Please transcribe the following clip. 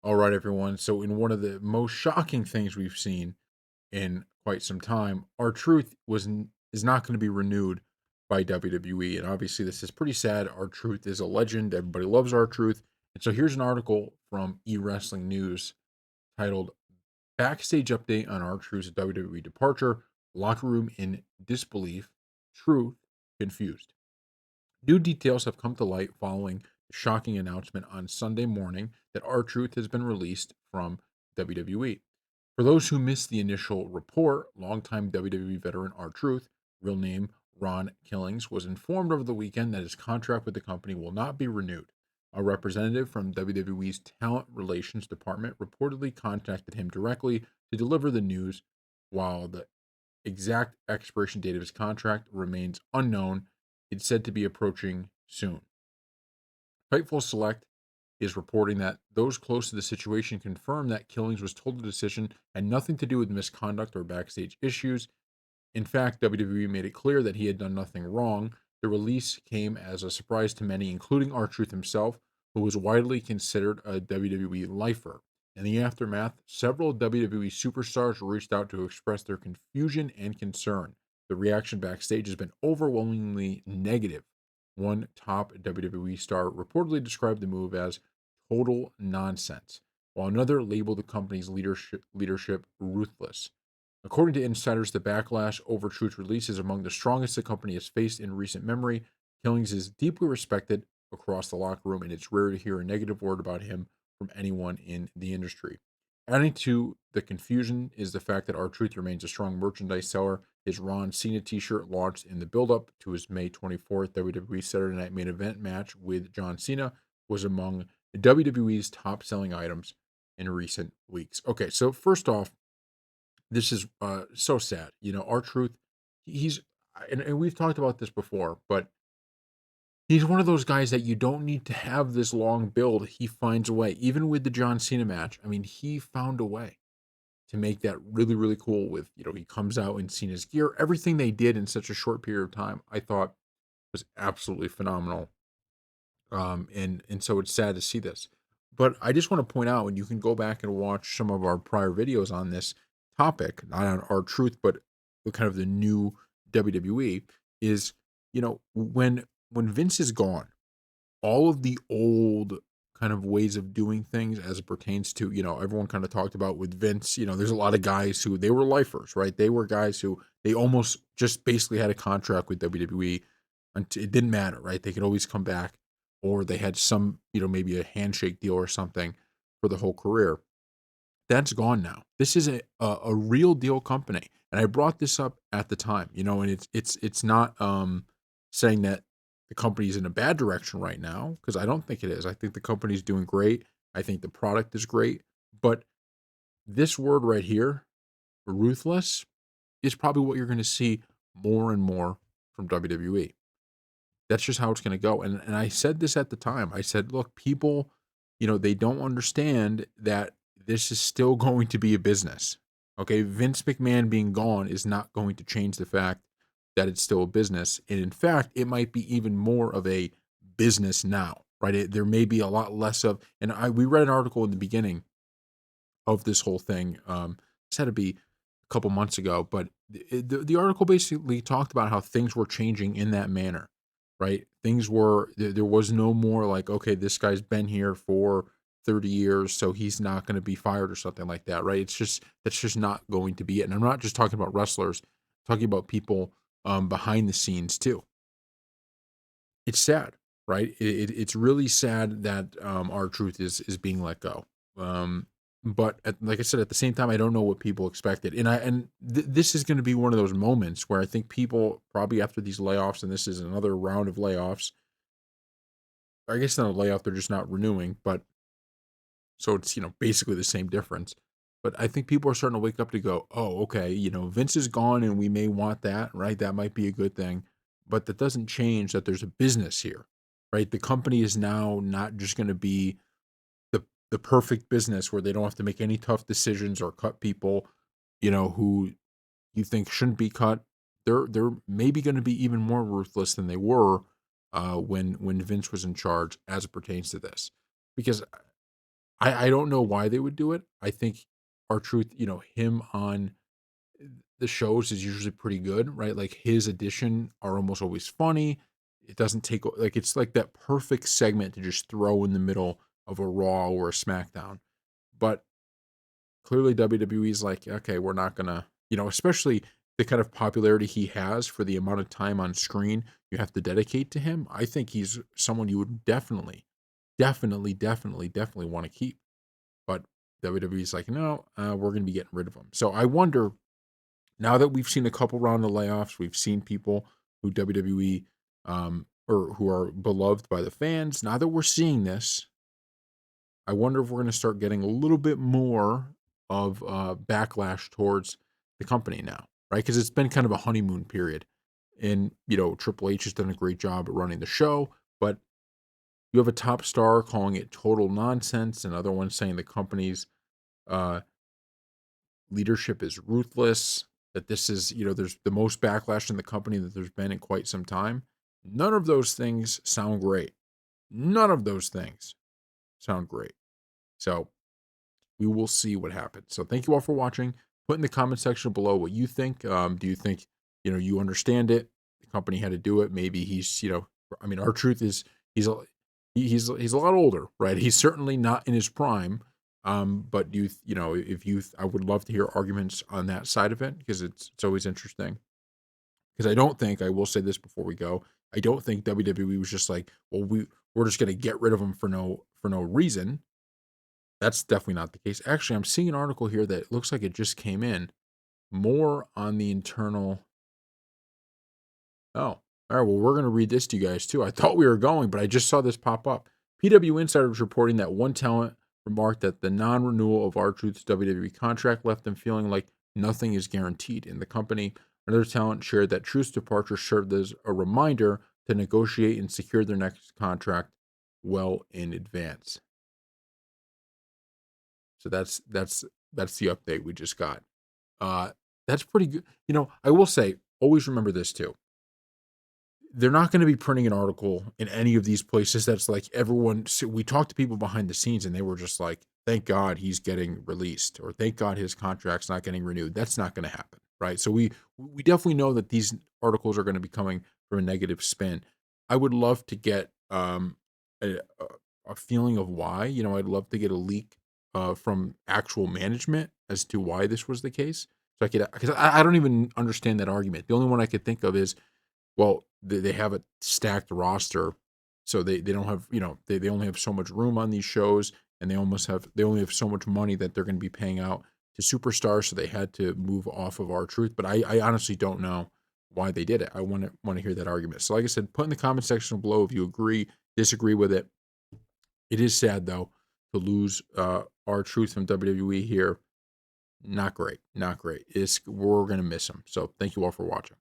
All right, everyone. So, in one of the most shocking things we've seen in quite some time, our truth is not going to be renewed by WWE, and obviously, this is pretty sad. Our truth is a legend. Everybody loves our truth, and so here's an article from eWrestling News titled "Backstage Update on our Truth's WWE Departure: Locker Room in Disbelief, Truth Confused." New details have come to light following the shocking announcement on Sunday morning that R-Truth has been released from WWE. For those who missed the initial report, longtime WWE veteran R-Truth, real name Ron Killings, was informed over the weekend that his contract with the company will not be renewed. A representative from WWE's Talent Relations Department reportedly contacted him directly to deliver the news, while the exact expiration date of his contract remains unknown. It's said to be approaching soon. Fightful Select is reporting that those close to the situation confirm that Killings was told the decision had nothing to do with misconduct or backstage issues. In fact, WWE made it clear that he had done nothing wrong. The release came as a surprise to many, including R-Truth himself, who was widely considered a WWE lifer. In the aftermath, several WWE superstars reached out to express their confusion and concern. The reaction backstage has been overwhelmingly negative. One top WWE star reportedly described the move as total nonsense, while another labeled the company's leadership ruthless. According to insiders, the backlash over Truth's release is among the strongest the company has faced in recent memory. Killings is deeply respected across the locker room, and it's rare to hear a negative word about him from anyone in the industry. Adding to the confusion is the fact that R-Truth remains a strong merchandise seller. His Ron Cena t-shirt launched in the build-up to his May 24th WWE Saturday Night Main Event match with John Cena was among WWE's top-selling items in recent weeks. Okay, so first off, this is so sad. Our truth, he's, and we've talked about this before, but he's one of those guys that you don't need to have this long build. He finds a way. Even with the John Cena match, I mean, he found a way to make that really, really cool with, he comes out in Cena's gear. Everything they did in such a short period of time, I thought was absolutely phenomenal. And so it's sad to see this. But I just want to point out, and you can go back and watch some of our prior videos on this topic, not on our truth, but the kind of the new WWE is, when Vince is gone, all of the old kind of ways of doing things as it pertains to, everyone kind of talked about with Vince, there's a lot of guys who they were lifers, right? They were guys who they almost just basically had a contract with WWE until it didn't matter, right? They could always come back, or they had some, maybe a handshake deal or something for the whole career. That's gone now. This is a real deal company, and I brought this up at the time, and it's not saying that the company's in a bad direction right now, because I don't think it is. I think the company's doing great. I think the product is great, but this word right here, ruthless, is probably what you're going to see more and more from WWE. That's just how it's gonna go, and I said this at the time. I said, "Look, people, they don't understand that this is still going to be a business, okay? Vince McMahon being gone is not going to change the fact that it's still a business, and in fact, it might be even more of a business now, right? There may be a lot less of, and we read an article in the beginning of this whole thing. This had to be a couple months ago, but the article basically talked about how things were changing in that manner, right? Things were there was no more like, okay, this guy's been here for 30 years, so he's not going to be fired or something like that, right? It's just that's just not going to be it. And I'm not just talking about wrestlers, I'm talking about people behind the scenes too. It's sad, right? It's really sad that our truth is being let go. Um, but like I said, at the same time, I don't know what people expected, and this is going to be one of those moments where I think people probably after these layoffs, and this is another round of layoffs. I guess not a layoff; they're just not renewing, but so it's basically the same difference. But I think people are starting to wake up to go, oh, okay, Vince is gone, and we may want that, right? That might be a good thing, but that doesn't change that there's a business here, right? The company is now not just going to be the perfect business where they don't have to make any tough decisions or cut people, who you think shouldn't be cut. They're maybe going to be even more ruthless than they were when Vince was in charge as it pertains to this, because I don't know why they would do it. I think our truth, him on the shows is usually pretty good, right? Like his addition are almost always funny. It doesn't take like it's like that perfect segment to just throw in the middle of a Raw or a SmackDown. But clearly WWE is like, okay, we're not gonna, especially the kind of popularity he has for the amount of time on screen you have to dedicate to him. I think he's someone you would definitely want to keep. But WWE's like, no, we're gonna be getting rid of him. So I wonder now that we've seen a couple round of layoffs, we've seen people who WWE or who are beloved by the fans. Now that we're seeing this, I wonder if we're going to start getting a little bit more of backlash towards the company now, right? Because it's been kind of a honeymoon period, and Triple H has done a great job at running the show, but you have a top star calling it total nonsense, another one saying the company's uh, leadership is ruthless, that this is, there's the most backlash in the company that there's been in quite some time. None of those things sound great. None of those things sound great. So we will see what happens. So thank you all for watching. Put in the comment section below what you think. Do you think, you understand it? The company had to do it. Maybe he's, I mean, our truth is he's a, he's a lot older, right? He's certainly not in his prime. But if you, I would love to hear arguments on that side of it because it's always interesting. Because I don't think I will say this before we go. I don't think WWE was just like, well, we're just gonna get rid of him for no reason. That's definitely not the case. Actually, I'm seeing an article here that looks like it just came in. More on the internal. Oh, all right. Well, we're going to read this to you guys too. I thought we were going, but I just saw this pop up. PW Insider was reporting that one talent remarked that the non renewal of R-Truth's WWE contract left them feeling like nothing is guaranteed in the company. Another talent shared that Truth's departure served as a reminder to negotiate and secure their next contract well in advance. So that's the update we just got. Uh, that's pretty good. I will say, always remember this too. They're not going to be printing an article in any of these places that's like everyone. So we talked to people behind the scenes and they were just like, thank God he's getting released or thank God his contract's not getting renewed. That's not going to happen. Right. So we definitely know that these articles are going to be coming from a negative spin. I would love to get a feeling of why. I'd love to get a leak from actual management as to why this was the case. So I could, because I don't even understand that argument. The only one I could think of is, well, they have a stacked roster, so they don't have, they only have so much room on these shows, and they only have so much money that they're going to be paying out to superstars, so they had to move off of R-Truth. But I honestly don't know why they did it. I want to hear that argument. So like I said, put in the comment section below if you agree, disagree with it. It is sad though to lose R-Truth from WWE here. Not great, not great. We're gonna miss him. So thank you all for watching.